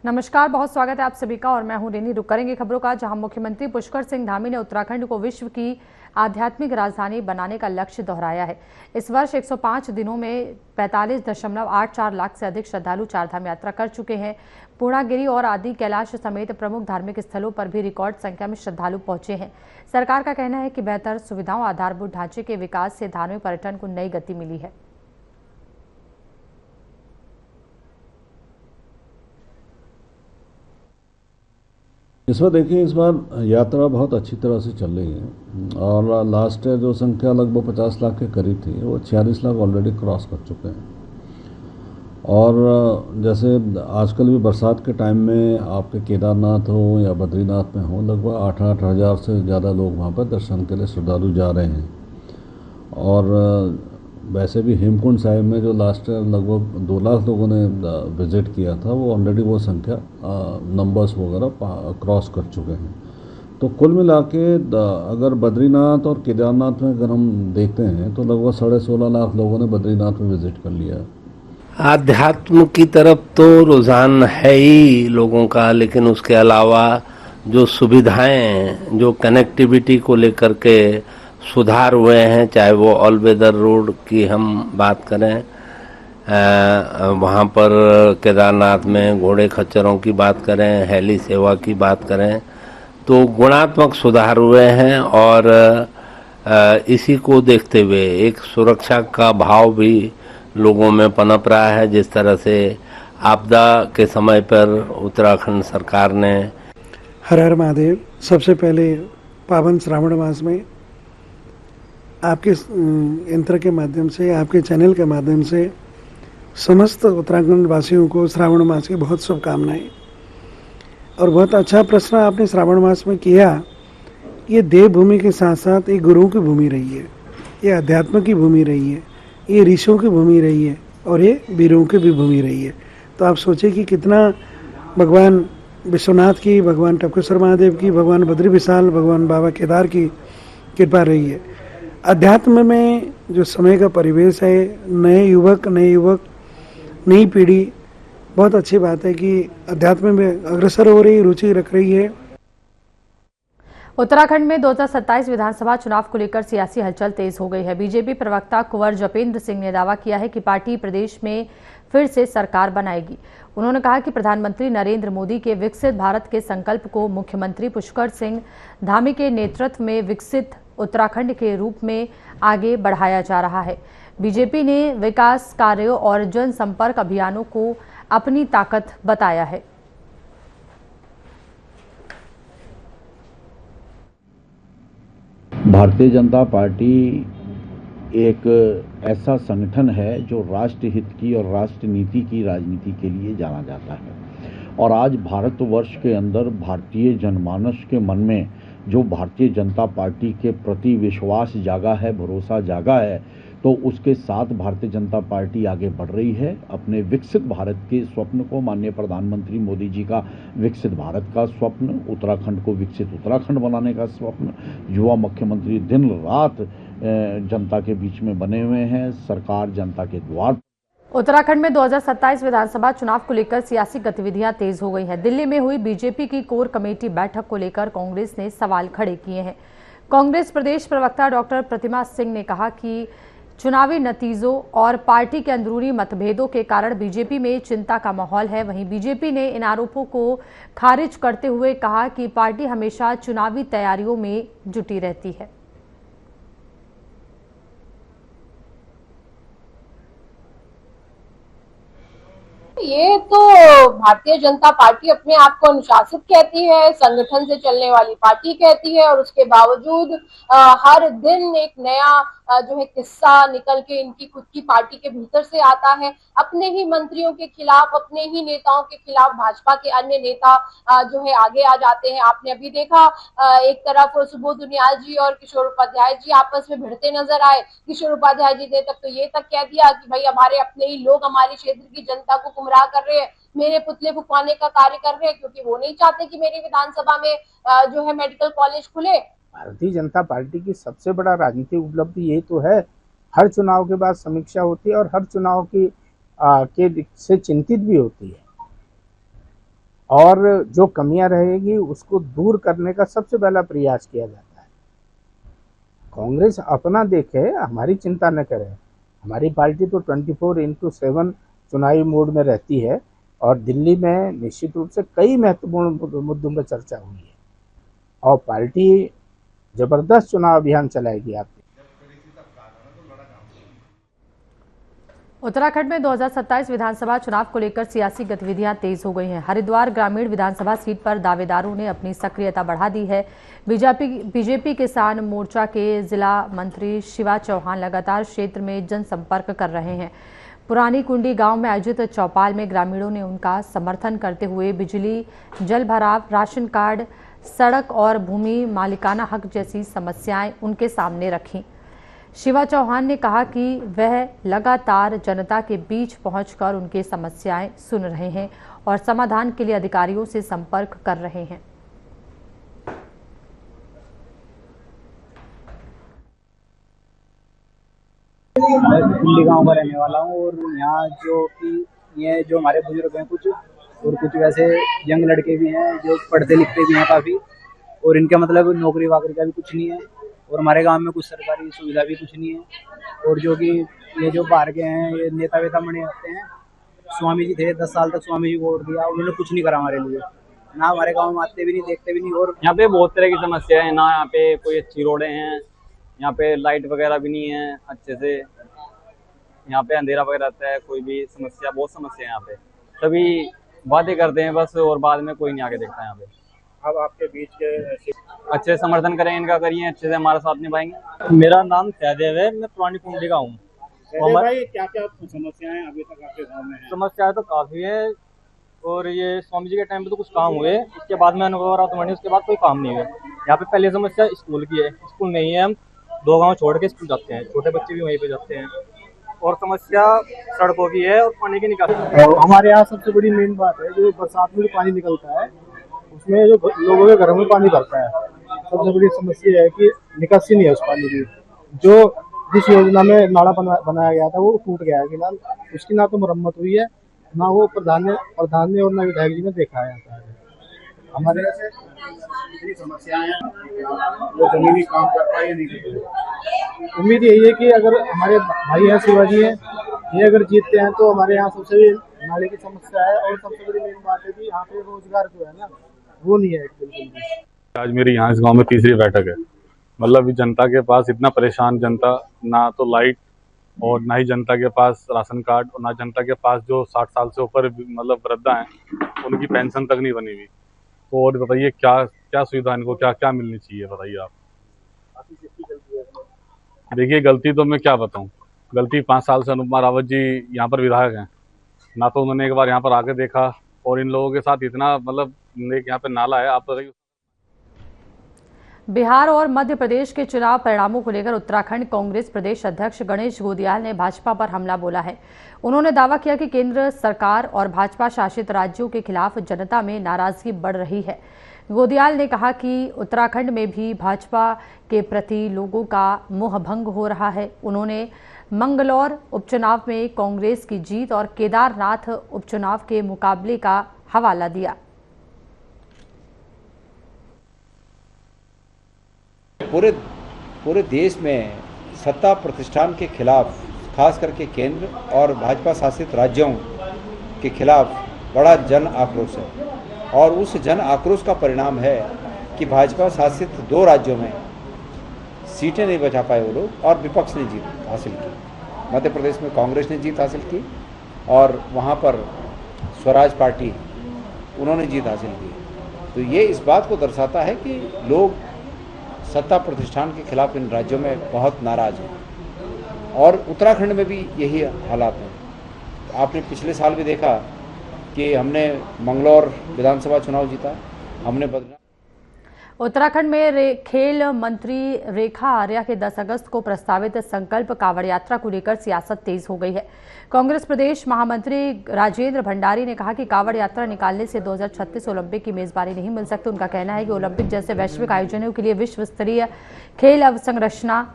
नमस्कार, बहुत स्वागत है आप सभी का और मैं हूं रेनी। रुक करेंगे खबरों का, जहां मुख्यमंत्री पुष्कर सिंह धामी ने उत्तराखंड को विश्व की आध्यात्मिक राजधानी बनाने का लक्ष्य दोहराया है। इस वर्ष 105 दिनों में 45.84 लाख से अधिक श्रद्धालु चारधाम यात्रा कर चुके हैं। पूर्णागिरि और आदि कैलाश समेत प्रमुख धार्मिक स्थलों पर भी रिकॉर्ड संख्या में श्रद्धालु पहुंचे हैं। सरकार का कहना है कि बेहतर सुविधाओं, आधारभूत ढांचे के विकास से धार्मिक पर्यटन को नई गति मिली है। इस बार देखिए, इस बार यात्रा बहुत अच्छी तरह से चल रही है और लास्ट जो संख्या लगभग 50 लाख के करीब थी वो 46 लाख ऑलरेडी क्रॉस कर चुके हैं। और जैसे आजकल भी बरसात के टाइम में आपके केदारनाथ हो या बद्रीनाथ में हो, लगभग 8-8 हज़ार से ज़्यादा लोग वहाँ पर दर्शन के लिए श्रद्धालु जा रहे हैं। और वैसे भी हेमकुंड साहिब में जो लास्ट ईयर लगभग 2 लाख लोगों ने विज़िट किया था, वो ऑलरेडी वो संख्या नंबर्स वगैरह क्रॉस कर चुके हैं। तो कुल मिला के अगर बद्रीनाथ और केदारनाथ में अगर हम देखते हैं तो लगभग 16.5 लाख लोगों ने बद्रीनाथ में विज़िट कर लिया है। आध्यात्म की तरफ तो रुझान है ही लोगों का, लेकिन उसके अलावा जो सुविधाएं, जो कनेक्टिविटी को लेकर के सुधार हुए हैं, चाहे वो ऑल वेदर रोड की हम बात करें, वहाँ पर केदारनाथ में घोड़े खच्चरों की बात करें, हेली सेवा की बात करें, तो गुणात्मक सुधार हुए हैं। और इसी को देखते हुए एक सुरक्षा का भाव भी लोगों में पनप रहा है। जिस तरह से आपदा के समय पर उत्तराखंड सरकार ने हर हर महादेव। सबसे पहले पावन श्रावण मास में आपके यंत्र के माध्यम से, आपके चैनल के माध्यम से समस्त उत्तराखंड वासियों को श्रावण मास की बहुत शुभकामनाएं। और बहुत अच्छा प्रश्न आपने श्रावण मास में किया। ये देवभूमि के साथ साथ एक गुरुओं की भूमि रही है, ये अध्यात्म की भूमि रही है, ये ऋषियों की भूमि रही है और ये वीरों की भी भूमि रही है। तो आप सोचिए कि कितना भगवान विश्वनाथ की, भगवान टपकेश्वर महादेव की, भगवान बद्री विशाल, भगवान बाबा केदार की कृपा रही है। अध्यात्म में जो समय का परिवेश है, नए युवक, नई पीढ़ी, बहुत अच्छी बात है कि अध्यात्म में अग्रसर हो रही, रुचि रख रही है। उत्तराखंड में 2027 विधानसभा चुनाव को लेकर सियासी हलचल तेज हो गई है। बीजेपी प्रवक्ता कुंवर जपेंद्र सिंह ने दावा किया है कि पार्टी प्रदेश में फिर से सरकार बनाएगी। उन्होंने कहा कि प्रधानमंत्री नरेंद्र मोदी के विकसित भारत के संकल्प को मुख्यमंत्री पुष्कर सिंह धामी के नेतृत्व में विकसित उत्तराखंड के रूप में आगे बढ़ाया जा रहा है। बीजेपी ने विकास कार्यों और जनसंपर्क अभियानों को अपनी ताकत बताया है। भारतीय जनता पार्टी एक ऐसा संगठन है जो राष्ट्र हित की और राष्ट्र नीति की राजनीति के लिए जाना जाता है। और आज भारतवर्ष के अंदर भारतीय जनमानस के मन में जो भारतीय जनता पार्टी के प्रति विश्वास जागा है, भरोसा जागा है, तो उसके साथ भारतीय जनता पार्टी आगे बढ़ रही है। अपने विकसित भारत के स्वप्न को, माननीय प्रधानमंत्री मोदी जी का विकसित भारत का स्वप्न, उत्तराखंड को विकसित उत्तराखंड बनाने का स्वप्न, युवा मुख्यमंत्री दिन रात जनता के बीच में बने हुए हैं। सरकार जनता के द्वार। उत्तराखंड में 2027 विधानसभा चुनाव को लेकर सियासी गतिविधियां तेज हो गई हैं। दिल्ली में हुई बीजेपी की कोर कमेटी बैठक को लेकर कांग्रेस ने सवाल खड़े किए हैं। कांग्रेस प्रदेश प्रवक्ता डॉक्टर प्रतिमा सिंह ने कहा कि चुनावी नतीजों और पार्टी के अंदरूनी मतभेदों के कारण बीजेपी में चिंता का माहौल है। वहीं बीजेपी ने इन आरोपों को खारिज करते हुए कहा कि पार्टी हमेशा चुनावी तैयारियों में जुटी रहती है। ये तो भारतीय जनता पार्टी अपने आप को अनुशासित कहती है, संगठन से चलने वाली पार्टी कहती है, और उसके बावजूद हर दिन एक नया जो है किस्सा निकल के इनकी खुद की पार्टी के भीतर से आता है। अपने ही मंत्रियों के खिलाफ, अपने ही नेताओं के खिलाफ भाजपा के अन्य नेता जो है आगे आ जाते हैं। आपने अभी देखा एक तरफ सुबोध उनियाल जी और किशोर उपाध्याय जी आपस में भिड़ते नजर आए। किशोर उपाध्याय जी ने तो ये तक कह दिया कि भाई हमारे अपने ही लोग हमारे क्षेत्र की जनता को गुमराह कर रहे हैं, मेरे पुतले फुकवाने का कार्य कर रहे हैं, क्योंकि वो नहीं चाहते कि मेरी विधानसभा में जो है मेडिकल कॉलेज खुले। भारतीय जनता पार्टी की सबसे बड़ा राजनीतिक उपलब्धि यही तो है, हर चुनाव के बाद समीक्षा होती है और हर चुनाव की से चिंतित भी होती है। और जो कमियां रहेगी उसको दूर करने का सबसे पहला प्रयास किया जाता है। कांग्रेस अपना देखे, हमारी चिंता न करे। हमारी पार्टी तो 24/7 चुनावी मोड में रहती है और दिल्ली में निश्चित रूप से कई महत्वपूर्ण मुद्दों पर चर्चा हुई है और पार्टी जबरदस्त चुनाव अभियान चलाएगी। आप उत्तराखंड में 2027 विधानसभा चुनाव को लेकर सियासी गतिविधियां तेज हो गई हैं। हरिद्वार ग्रामीण विधानसभा सीट पर दावेदारों ने अपनी सक्रियता बढ़ा दी है। बीजेपी किसान मोर्चा के जिला मंत्री शिवा चौहान लगातार क्षेत्र में जनसंपर्क कर रहे हैं। पुरानी कुंडी गांव में आयोजित चौपाल में ग्रामीणों ने उनका समर्थन करते हुए बिजली, जल भराव, राशन कार्ड, सड़क और भूमि मालिकाना हक जैसी समस्याएं उनके सामने रखीं। शिवा चौहान ने कहा कि वह लगातार जनता के बीच पहुंचकर उनकी समस्याएं सुन रहे हैं और समाधान के लिए अधिकारियों से संपर्क कर रहे हैं। मैं कुल्ली गांव का रहने वाला हूं और यहाँ जो हमारे बुजुर्ग हैं कुछ और कुछ वैसे यंग लड़के भी हैं जो पढ़ते लिखते भी हैं काफ़ी, और इनका मतलब नौकरी वाकरी का भी कुछ नहीं है और हमारे गांव में कुछ सरकारी सुविधा भी कुछ नहीं है। और जो कि ये जो बाहर के हैं ये नेता वेता बने होते हैं, स्वामी जी थे 10 साल तक स्वामी जी को वोट दिया, उन्होंने कुछ नहीं करा हमारे लिए, ना हमारे गाँव में आते भी नहीं, देखते भी नहीं। और यहाँ पे बहुत तरह की समस्या है ना, यहाँ पे कोई अच्छी रोडें हैं, यहाँ पे लाइट वगैरह भी नहीं है अच्छे से, यहाँ पे अंधेरा वगैरह रहता है, कोई भी समस्या, बहुत समस्या है यहाँ पे। सभी वादे करते हैं बस और बाद में कोई नहीं आके देखता है यहाँ पे। अब आपके बीच के अच्छे समर्थन करें इनका, करिए, अच्छे से हमारा साथ निभाएंगे। मेरा नाम सहदेव है, मैं पुरानी कुंडी का हूँ। भाई क्या क्या समस्याएं अभी तक आपके गाँव में हैं? समस्याएं तो काफी है और ये स्वामी जी के टाइम पे तो कुछ काम हुए, उसके बाद में अनुभव रहा तो उसके बाद कोई काम नहीं हुए। यहाँ पे पहले समस्या स्कूल की है, स्कूल नहीं है, हम 2 गांव छोड़ के स्कूल जाते हैं, छोटे बच्चे भी वहीं पे जाते हैं। और समस्या सड़कों की है और पानी की निकासी। हमारे यहाँ सबसे बड़ी मेन बात है जो बरसात में जो पानी निकलता है उसमें जो लोगों के घरों में पानी भरता है, सबसे बड़ी समस्या है कि निकासी नहीं है उस पानी की। जो जिस योजना में नाला बनाया गया था वो टूट गया है फिलहाल, उसकी ना तो मरम्मत हुई है, ना वो प्रधान ने और ना विधायक जी ने देखा है। हमारे इतनी समस्याएं हैं, वो जमीनी काम कर पाए नहीं। उम्मीद यही है कि अगर हमारे भाई हैं शिवाजी हैं, ये अगर जीतते हैं तो हमारे यहाँ सबसे नाले की समस्या है और सबसे बड़ी मेन बात है कि यहाँ पे रोजगार जो है ना वो नहीं है बिल्कुल भी। आज मेरी यहाँ इस गांव में तीसरी बैठक है। मतलब जनता के पास इतना परेशान जनता, ना तो लाइट और ना ही जनता के पास राशन कार्ड और ना जनता के पास जो 60 साल से ऊपर मतलब वृद्धा हैं उनकी पेंशन तक नहीं बनी हुई। तो और बताइए क्या क्या सुविधा इनको क्या क्या मिलनी चाहिए, बताइए आप। देखिए गलती तो मैं क्या बताऊं, गलती 5 साल से अनुपमा रावत जी यहाँ पर विधायक हैं, ना तो उन्होंने एक बार यहाँ पर आके देखा और इन लोगों के साथ इतना मतलब एक यहाँ पे नाला है, आप बताइए। बिहार और मध्य प्रदेश के चुनाव परिणामों को लेकर उत्तराखंड कांग्रेस प्रदेश अध्यक्ष गणेश गोदियाल ने भाजपा पर हमला बोला है। उन्होंने दावा किया कि केंद्र सरकार और भाजपा शासित राज्यों के खिलाफ जनता में नाराजगी बढ़ रही है। गोदियाल ने कहा कि उत्तराखंड में भी भाजपा के प्रति लोगों का मोहभंग हो रहा है। उन्होंने मंगलौर उपचुनाव में कांग्रेस की जीत और केदारनाथ उपचुनाव के मुकाबले का हवाला दिया। पूरे देश में सत्ता प्रतिष्ठान के खिलाफ, खास करके केंद्र और भाजपा शासित राज्यों के खिलाफ बड़ा जन आक्रोश है और उस जन आक्रोश का परिणाम है कि भाजपा शासित 2 राज्यों में सीटें नहीं बचा पाए वो लोग और विपक्ष ने जीत हासिल की। मध्य प्रदेश में कांग्रेस ने जीत हासिल की और वहाँ पर स्वराज पार्टी उन्होंने जीत हासिल की। तो ये इस बात को दर्शाता है कि लोग सत्ता प्रतिष्ठान के खिलाफ इन राज्यों में बहुत नाराज हैं और उत्तराखंड में भी यही हालात हैं। आपने पिछले साल भी देखा कि हमने मंगलौर विधानसभा चुनाव जीता, हमने उत्तराखंड में खेल मंत्री रेखा आर्या के 10 अगस्त को प्रस्तावित संकल्प कांवड़ यात्रा को लेकर सियासत तेज हो गई है। कांग्रेस प्रदेश महामंत्री राजेंद्र भंडारी ने कहा कि कांवड़ यात्रा निकालने से 2036 ओलंपिक की मेजबानी नहीं मिल सकती। उनका कहना है कि ओलंपिक जैसे वैश्विक आयोजनों के लिए विश्व स्तरीय खेल अवसंरचना,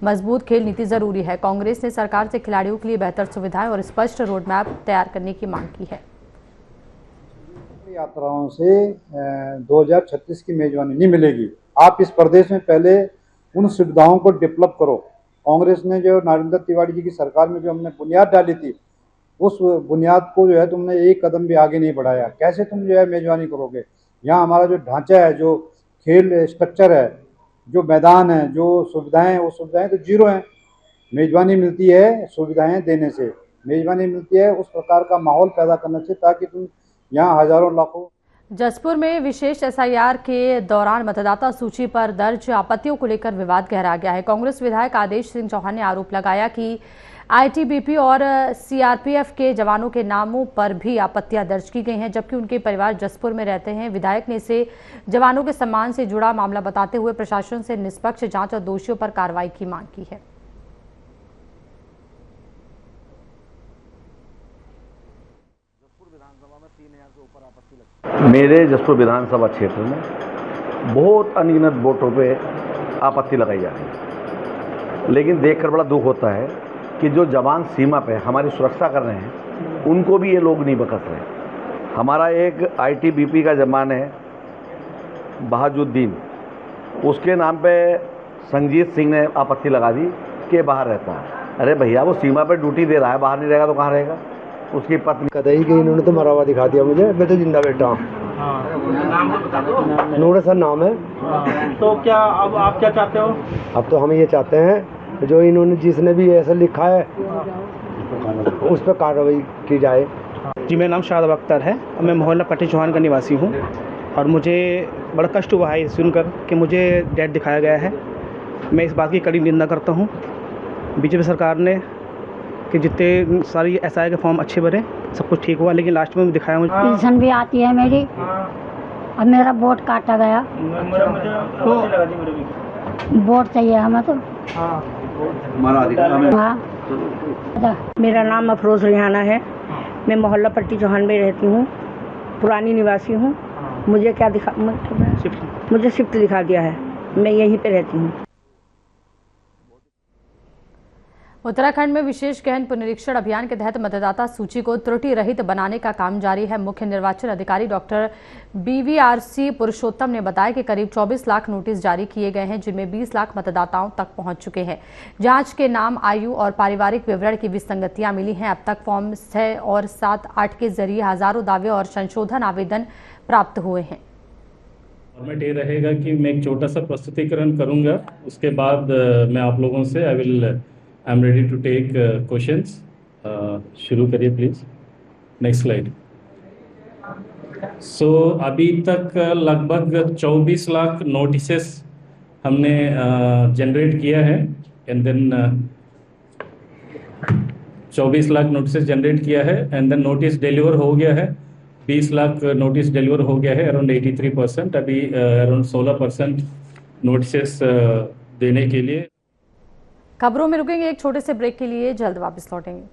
मजबूत खेल नीति जरूरी है। कांग्रेस ने सरकार से खिलाड़ियों के लिए बेहतर सुविधाएं और स्पष्ट रोड मैप तैयार करने की मांग की है। यात्राओं से 2036 की मेजबानी नहीं मिलेगी। आप इस प्रदेश में पहले उन सुविधाओं को डेवलप करो। कांग्रेस ने जो नरेंद्र तिवारी जी की सरकार में जो हमने बुनियाद डाली थी, उस बुनियाद को जो है तुमने एक कदम भी आगे नहीं बढ़ाया। कैसे तुम जो है मेजबानी करोगे? यहाँ हमारा जो ढांचा है, जो खेल स्ट्रक्चर है, जो मैदान है, जो सुविधाएं हैं, वो सुविधाएं तो जीरो हैं। मेजबानी मिलती है सुविधाएं देने से, मेजबानी मिलती है उस प्रकार का माहौल पैदा करने से ताकि तुम यहाँ हजारों लाखों। जसपुर में विशेष एसआईआर के दौरान मतदाता सूची पर दर्ज आपत्तियों को लेकर विवाद गहरा गया है। कांग्रेस विधायक आदेश सिंह चौहान ने आरोप लगाया कि आईटीबीपी और सीआरपीएफ के जवानों के नामों पर भी आपत्तियां दर्ज की गई हैं, जबकि उनके परिवार जसपुर में रहते हैं। विधायक ने इसे जवानों के सम्मान से जुड़ा मामला बताते हुए प्रशासन से निष्पक्ष जांच और दोषियों पर कार्रवाई की मांग की है। मेरे जसपुर विधानसभा क्षेत्र में बहुत अनगिनत वोटों पे आपत्ति लगाई जा रही है, लेकिन देखकर बड़ा दुख होता है कि जो जवान सीमा पे हमारी सुरक्षा कर रहे हैं उनको भी ये लोग नहीं बख्श रहे। हमारा एक आईटीबीपी का जवान है बहाजुद्दीन, उसके नाम पे संजीत सिंह ने आपत्ति लगा दी कि बाहर रहता है। अरे भैया, वो सीमा पे ड्यूटी दे रहा है, बाहर नहीं रहेगा तो कहाँ रहेगा? उसकी पत्नी कदई गई, इन्होंने तो मरा हुआ दिखा दिया मुझे। मैं तो जिंदा बैठा हूँ। नूर सर नाम है। तो क्या अब आप क्या चाहते हो? अब तो हम ये चाहते हैं जो इन्होंने जिसने भी ऐसा लिखा है उस पर कार्रवाई की जाए। जी, मेरा नाम शादाब अख्तर है और मैं मोहल्ला पट्टी चौहान का निवासी हूँ और मुझे बड़ा कष्ट हुआ है सुनकर कि मुझे डेट दिखाया गया है। मैं इस बात की कड़ी निंदा करता हूँ। बीजेपी सरकार ने कि जितने सारी एसआई के फॉर्म अच्छे भरे, सब कुछ ठीक हुआ, लेकिन लास्ट में दिखाया मुझे। पेंशन भी आती है मेरी और मेरा वोट काटा गया। वोट चाहिए हमें तो। मेरा नाम अफरोज रिहाना है। मैं मोहल्ला पट्टी चौहान में रहती हूँ, पुरानी निवासी हूँ। मुझे क्या दिखा, मुझे शिफ्ट दिखा दिया है। मैं यहीं पे रहती हूँ। उत्तराखंड में विशेष गहन पुनरीक्षण अभियान के तहत मतदाता सूची को त्रुटि रहित बनाने का काम जारी है। मुख्य निर्वाचन अधिकारी डॉक्टर बीवीआरसी पुरुषोत्तम ने बताया कि करीब 24 लाख नोटिस जारी किए गए हैं, जिनमें 20 लाख मतदाताओं तक पहुंच चुके हैं। जांच के नाम, आयु और पारिवारिक विवरण की विसंगतियां मिली हैं। अब तक फॉर्म 6 और 7, 8 के जरिए हजारों दावे और संशोधन आवेदन प्राप्त हुए हैं। फॉर्मेट ये रहेगा कि मैं एक छोटा सा प्रस्तुतिकरण करूंगा, उसके बाद मैं आप लोगों से I am ready to take questions. शुरू करिए प्लीज। Next slide. सो अभी तक लगभग 24 लाख नोटिसेस हमने जनरेट किया है and then 24 lakh notices generate किया है एंड देन नोटिस डिलीवर हो गया है। 20 लाख नोटिस डिलीवर हो गया है, अराउंड 83%। अभी अराउंड 16% नोटिसेस देने के लिए। खबरों में रुकेंगे एक छोटे से ब्रेक के लिए, जल्द वापस लौटेंगे।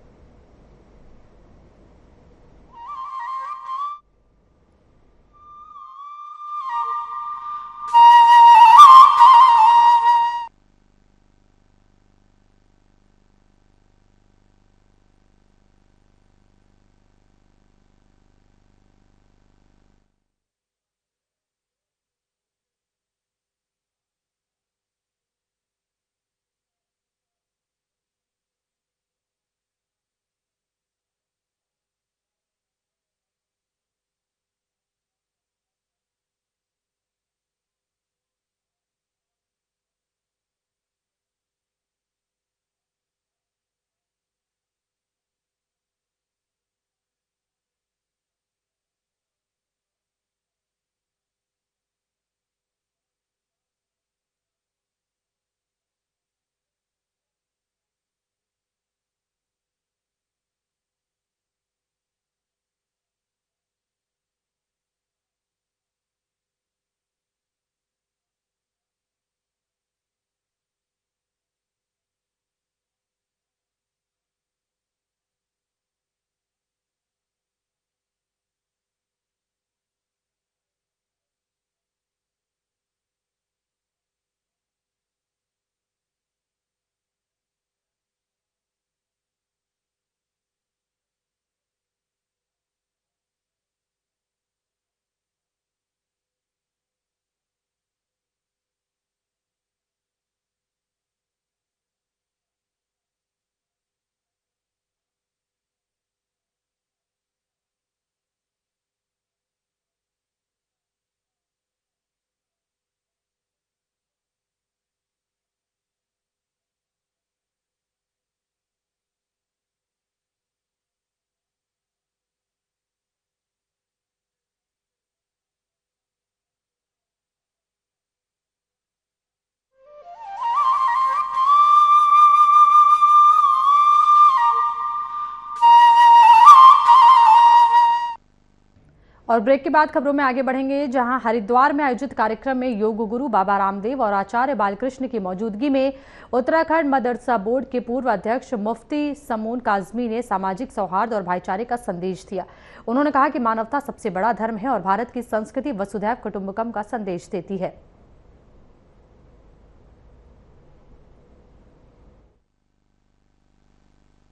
और ब्रेक के बाद खबरों में आगे बढ़ेंगे, जहां हरिद्वार में आयोजित कार्यक्रम में योग गुरु बाबा रामदेव और आचार्य बालकृष्ण की मौजूदगी में उत्तराखंड मदरसा बोर्ड के पूर्व अध्यक्ष मुफ्ती समून काजमी ने सामाजिक सौहार्द और भाईचारे का संदेश दिया। उन्होंने कहा कि मानवता सबसे बड़ा धर्म है और भारत की संस्कृति वसुधैव कुटुंबकम का संदेश देती है।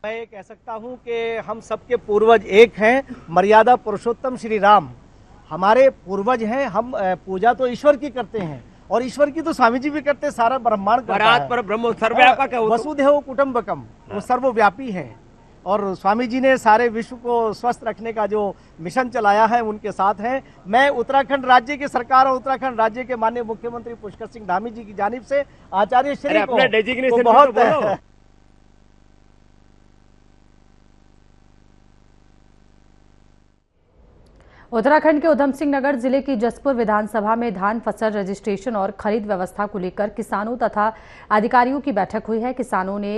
मैं ये कह सकता हूँ कि हम सबके पूर्वज एक हैं, मर्यादा पुरुषोत्तम श्री राम हमारे पूर्वज हैं। हम पूजा तो ईश्वर की करते हैं और ईश्वर की तो स्वामी जी भी करते हैं, सारा ब्रह्मांड करता है। पर ब्रह्म सर्वव्यापक है, वसुधैव कुटुंबकम, वो सर्वव्यापी है। और स्वामी जी ने सारे विश्व को स्वस्थ रखने का जो मिशन चलाया है उनके साथ हैं। मैं उत्तराखंड राज्य की सरकार और उत्तराखंड राज्य के माननीय मुख्यमंत्री पुष्कर सिंह धामी जी की जानिब से आचार्य श्री को बहुत उत्तराखंड के उधम सिंह नगर जिले की जसपुर विधानसभा में धान फसल रजिस्ट्रेशन और खरीद व्यवस्था को लेकर किसानों तथा अधिकारियों की बैठक हुई है। किसानों ने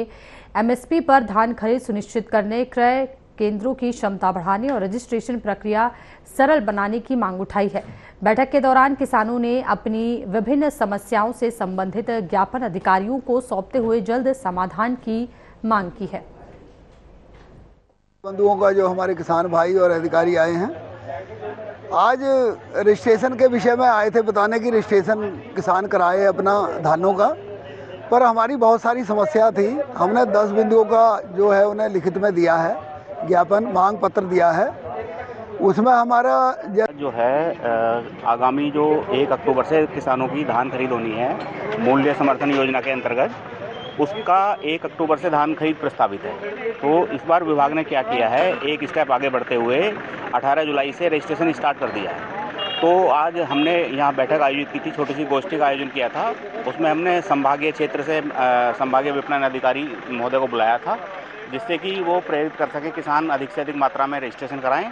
एमएसपी पर धान खरीद सुनिश्चित करने, क्रय केंद्रों की क्षमता बढ़ाने और रजिस्ट्रेशन प्रक्रिया सरल बनाने की मांग उठाई है। बैठक के दौरान किसानों ने अपनी विभिन्न समस्याओं से संबंधित ज्ञापन अधिकारियों को सौंपते हुए जल्द समाधान की मांग की है। बंधुओं का जो हमारे किसान भाई और अधिकारी आए हैं, आज रजिस्ट्रेशन के विषय में आए थे बताने की रजिस्ट्रेशन किसान कराए अपना धानों का, पर हमारी बहुत सारी समस्या थी। हमने 10 बिंदुओं का जो है उन्हें लिखित में दिया है, ज्ञापन मांग पत्र दिया है। उसमें हमारा जो है आगामी जो 1 अक्टूबर से किसानों की धान खरीद होनी है मूल्य समर्थन योजना के अंतर्गत, उसका 1 अक्टूबर से धान खरीद प्रस्तावित है। तो इस बार विभाग ने क्या किया है, एक स्टेप आगे बढ़ते हुए 18 जुलाई से रजिस्ट्रेशन स्टार्ट कर दिया है। तो आज हमने यहाँ बैठक आयोजित की थी, छोटी सी गोष्ठी का आयोजन किया था। उसमें हमने संभागीय क्षेत्र से संभागीय विपणन अधिकारी महोदय को बुलाया था, जिससे कि वो प्रेरित कर सके किसान अधिक से अधिक मात्रा में रजिस्ट्रेशन कराएं।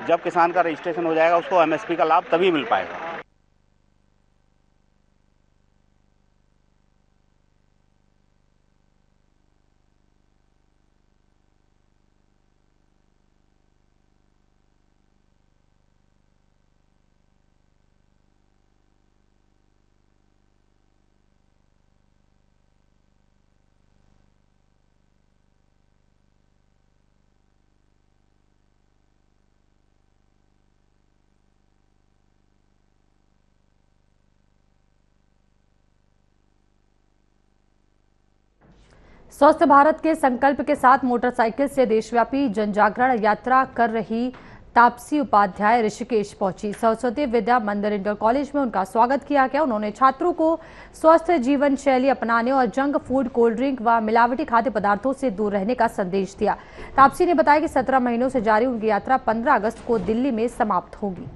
जब किसान का रजिस्ट्रेशन हो जाएगा उसको एमएसपी का लाभ तभी मिल पाएगा। स्वस्थ भारत के संकल्प के साथ मोटरसाइकिल से देशव्यापी जनजागरण यात्रा कर रही तापसी उपाध्याय ऋषिकेश पहुंची। सरस्वती विद्या मंदिर इंटर कॉलेज में उनका स्वागत किया गया। उन्होंने छात्रों को स्वस्थ जीवन शैली अपनाने और जंक फूड, कोल्ड ड्रिंक व मिलावटी खाद्य पदार्थों से दूर रहने का संदेश दिया। तापसी ने बताया कि 17 महीनों से जारी उनकी यात्रा 15 अगस्त को दिल्ली में समाप्त होगी।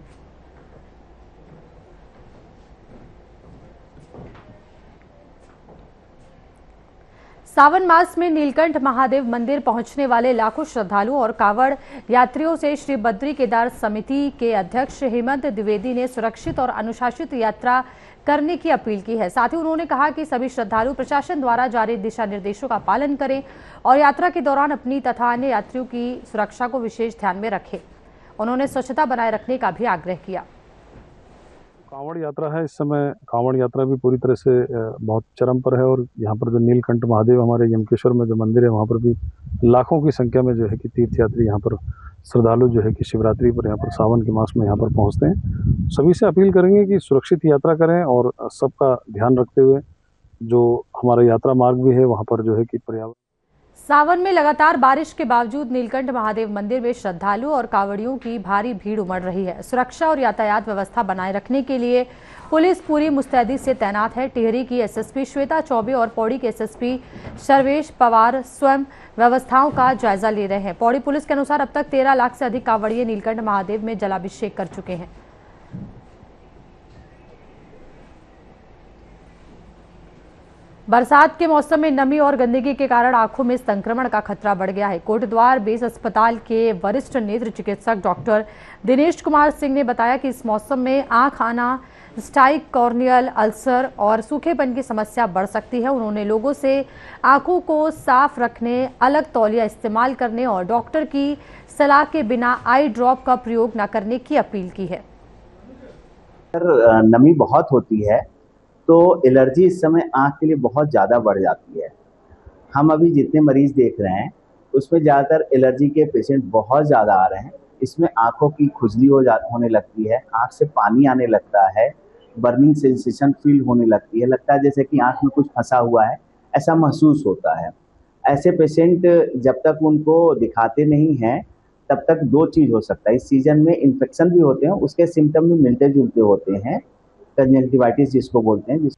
सावन मास में नीलकंठ महादेव मंदिर पहुंचने वाले लाखों श्रद्धालुओं और कांवड़ यात्रियों से श्री बद्री केदार समिति के अध्यक्ष हेमंत द्विवेदी ने सुरक्षित और अनुशासित यात्रा करने की अपील की है। साथ ही उन्होंने कहा कि सभी श्रद्धालु प्रशासन द्वारा जारी दिशा निर्देशों का पालन करें और यात्रा के दौरान अपनी तथा अन्य यात्रियों की सुरक्षा को विशेष ध्यान में रखें। उन्होंने स्वच्छता बनाए रखने का भी आग्रह किया। कांवड़ यात्रा है, इस समय कांवड़ यात्रा भी पूरी तरह से बहुत चरम पर है और यहाँ पर जो नीलकंठ महादेव हमारे यमकेश्वर में जो मंदिर है वहाँ पर भी लाखों की संख्या में जो है कि तीर्थयात्री यहाँ पर श्रद्धालु जो है कि शिवरात्रि पर यहाँ पर सावन के मास में यहाँ पर पहुँचते हैं। सभी से अपील करेंगे कि सुरक्षित यात्रा करें और सबका ध्यान रखते हुए जो हमारा यात्रा मार्ग भी है वहाँ पर जो है कि पर्यावरण। सावन में लगातार बारिश के बावजूद नीलकंठ महादेव मंदिर में श्रद्धालुओं और कांवड़ियों की भारी भीड़ उमड़ रही है। सुरक्षा और यातायात व्यवस्था बनाए रखने के लिए पुलिस पूरी मुस्तैदी से तैनात है। टिहरी की एसएसपी श्वेता चौबे और पौड़ी के एसएसपी सर्वेश पवार स्वयं व्यवस्थाओं का जायजा ले रहे हैं। पौड़ी पुलिस के अनुसार अब तक 13 लाख से अधिक कांवड़िए नीलकंठ महादेव में जलाभिषेक कर चुके हैं। बरसात के मौसम में नमी और गंदगी के कारण आंखों में संक्रमण का खतरा बढ़ गया है। कोटद्वार बेस अस्पताल के वरिष्ठ नेत्र चिकित्सक डॉक्टर दिनेश कुमार सिंह ने बताया कि इस मौसम में आंख आना स्टाइक, कॉर्नियल अल्सर और सूखेपन की समस्या बढ़ सकती है। उन्होंने लोगों से आंखों को साफ रखने, अलग तौलिया इस्तेमाल करने और डॉक्टर की सलाह के बिना आई ड्रॉप का प्रयोग न करने की अपील की है। नमी बहुत होती है तो एलर्जी इस समय आँख के लिए बहुत ज़्यादा बढ़ जाती है। हम अभी जितने मरीज देख रहे हैं उसमें ज़्यादातर एलर्जी के पेशेंट बहुत ज़्यादा आ रहे हैं। इसमें आँखों की खुजली होने लगती है, आँख से पानी आने लगता है, बर्निंग सेंसेशन फील होने लगती है, लगता है जैसे कि आँख में कुछ फंसा हुआ है, ऐसा महसूस होता है। ऐसे पेशेंट जब तक उनको दिखाते नहीं हैं तब तक दो चीज़ हो सकता है। इस सीजन में इन्फेक्शन भी होते हैं, उसके सिम्टम भी मिलते जुलते होते हैं, कंजंक्टिवाइटिस जिसको बोलते हैं।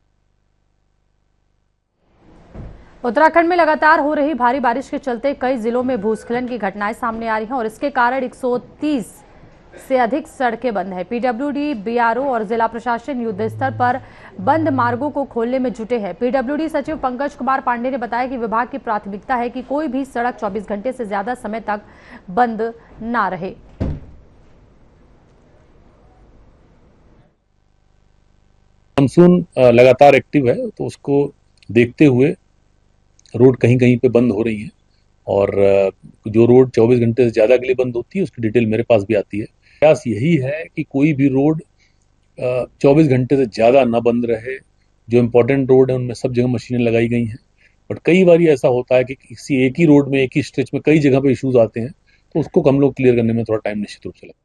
उत्तराखंड में लगातार हो रही भारी बारिश के चलते कई जिलों में भूस्खलन की घटनाएं सामने आ रही हैं और इसके कारण 130 से अधिक सड़कें बंद हैं। पीडब्ल्यूडी, बीआरओ और जिला प्रशासन युद्ध स्तर पर बंद मार्गों को खोलने में जुटे हैं। पीडब्ल्यूडी सचिव पंकज कुमार पांडे ने बताया कि विभाग की प्राथमिकता है कि कोई भी सड़क 24 घंटे से ज्यादा समय तक बंद ना रहे। मानसून लगातार एक्टिव है तो उसको देखते हुए रोड कहीं कहीं पे बंद हो रही है और जो रोड 24 घंटे से ज़्यादा के लिए बंद होती है उसकी डिटेल मेरे पास भी आती है। प्रयास यही है कि कोई भी रोड 24 घंटे से ज़्यादा ना बंद रहे। जो इम्पोर्टेंट रोड है उनमें सब जगह मशीनें लगाई गई हैं, बट कई बार ऐसा होता है कि किसी एक ही रोड में, एक ही स्ट्रेच में कई जगह पे इश्यूज आते हैं, तो उसको हम लोग क्लियर करने में थोड़ा टाइम निश्चित रूप से लगता है।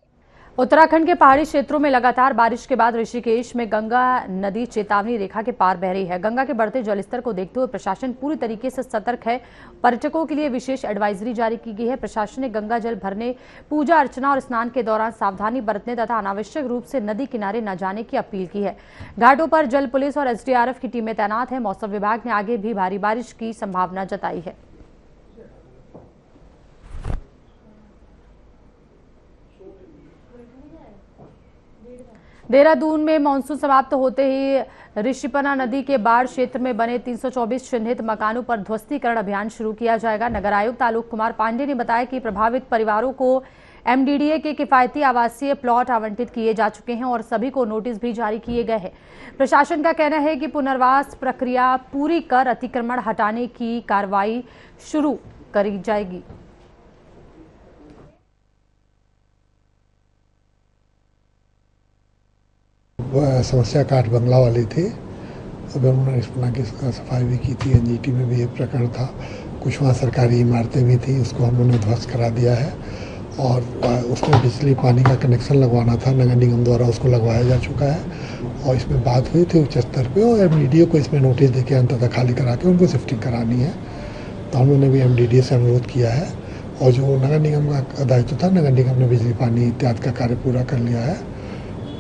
उत्तराखंड के पहाड़ी क्षेत्रों में लगातार बारिश के बाद ऋषिकेश में गंगा नदी चेतावनी रेखा के पार बह रही है। गंगा के बढ़ते जलस्तर को देखते हुए प्रशासन पूरी तरीके से सतर्क है। पर्यटकों के लिए विशेष एडवाइजरी जारी की गई है। प्रशासन ने गंगा जल भरने, पूजा अर्चना और स्नान के दौरान सावधानी बरतने तथा अनावश्यक रूप से नदी किनारे न जाने की अपील की है। घाटों पर जल पुलिस और एसडीआरएफ की टीमें तैनात है। मौसम विभाग ने आगे भी भारी बारिश की संभावना जताई है। देहरादून में मानसून समाप्त होते ही ऋषिपना नदी के बाढ़ क्षेत्र में बने 324 चिन्हित मकानों पर ध्वस्तीकरण अभियान शुरू किया जाएगा। नगर आयुक्त आलोक कुमार पांडे ने बताया कि प्रभावित परिवारों को एमडीडीए के किफायती आवासीय प्लॉट आवंटित किए जा चुके हैं और सभी को नोटिस भी जारी किए गए हैं। प्रशासन का कहना है कि पुनर्वास प्रक्रिया पूरी कर अतिक्रमण हटाने की कार्रवाई शुरू करी जाएगी। समस्या काठ बंगला वाली थी। अब उन्होंने रिस्पना की सफाई भी की थी। एनजीटी में भी एक प्रकरण था, कुछ वहाँ सरकारी इमारतें भी थी, उसको हम लोगों ने ध्वस्त करा दिया है और उसमें बिजली पानी का कनेक्शन लगवाना था, नगर निगम द्वारा उसको लगवाया जा चुका है और इसमें बात हुई थी उच्च स्तर पे और एमडीडीए को इसमें नोटिस देके अंततः खाली करा के उनको शिफ्टिंग करानी है। तो हम लोगों ने भी एमडीडीए से अनुरोध किया है और जो नगर निगम का दायित्व था, नगर निगम ने बिजली पानी इत्यादि का कार्य पूरा कर लिया है।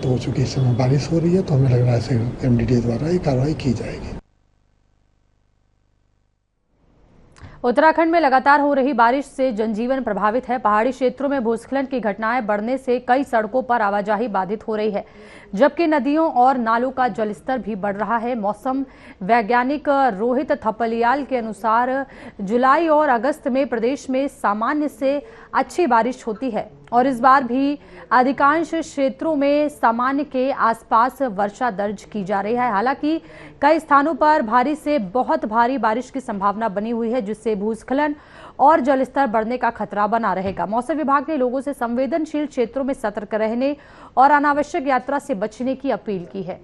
तो चूंकि इस समय बारिश हो रही है तो हमें लग रहा है एमडीडीए द्वारा ये कार्रवाई की जाएगी। उत्तराखंड में लगातार हो रही बारिश से जनजीवन प्रभावित है। पहाड़ी क्षेत्रों में भूस्खलन की घटनाएं बढ़ने से कई सड़कों पर आवाजाही बाधित हो रही है, जबकि नदियों और नालों का जलस्तर भी बढ़ रहा है। मौसम वैज्ञानिक रोहित थपलियाल के अनुसार जुलाई और अगस्त में प्रदेश में सामान्य से अच्छी बारिश होती है और इस बार भी अधिकांश क्षेत्रों में सामान्य के आसपास वर्षा दर्ज की जा रही है। हालांकि कई स्थानों पर भारी से बहुत भारी बारिश की संभावना बनी हुई है, जिससे भूस्खलन और जलस्तर बढ़ने का खतरा बना रहेगा। मौसम विभाग ने लोगों से संवेदनशील क्षेत्रों में सतर्क रहने और अनावश्यक यात्रा से बचने की अपील की है।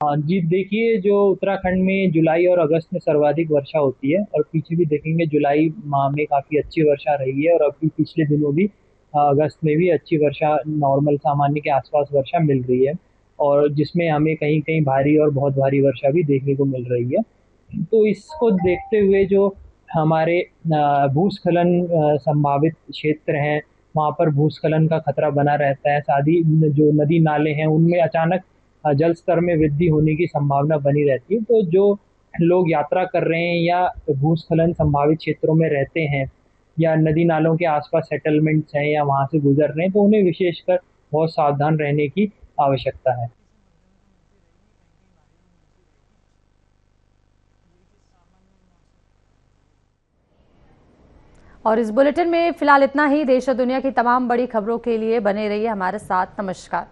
जी देखिए, जो उत्तराखंड में जुलाई और अगस्त में सर्वाधिक वर्षा होती है और पीछे भी देखेंगे जुलाई माह में काफ़ी अच्छी वर्षा रही है और अभी पिछले दिनों भी अगस्त में भी अच्छी वर्षा, नॉर्मल सामान्य के आसपास वर्षा मिल रही है और जिसमें हमें कहीं कहीं भारी और बहुत भारी वर्षा भी देखने को मिल रही है। तो इसको देखते हुए जो हमारे भूस्खलन संभावित क्षेत्र हैं वहाँ पर भूस्खलन का खतरा बना रहता है। साथ ही जो नदी नाले हैं उनमें अचानक जल स्तर में वृद्धि होने की संभावना बनी रहती है। तो जो लोग यात्रा कर रहे हैं या भूस्खलन संभावित क्षेत्रों में रहते हैं या नदी नालों के आसपास सेटलमेंट्स हैं या वहाँ से गुजर रहे हैं, तो उन्हें विशेषकर बहुत सावधान रहने की आवश्यकता है। और इस बुलेटिन में फिलहाल इतना ही। देश और दुनिया की तमाम बड़ी खबरों के लिए बने रहिए हमारे साथ। नमस्कार।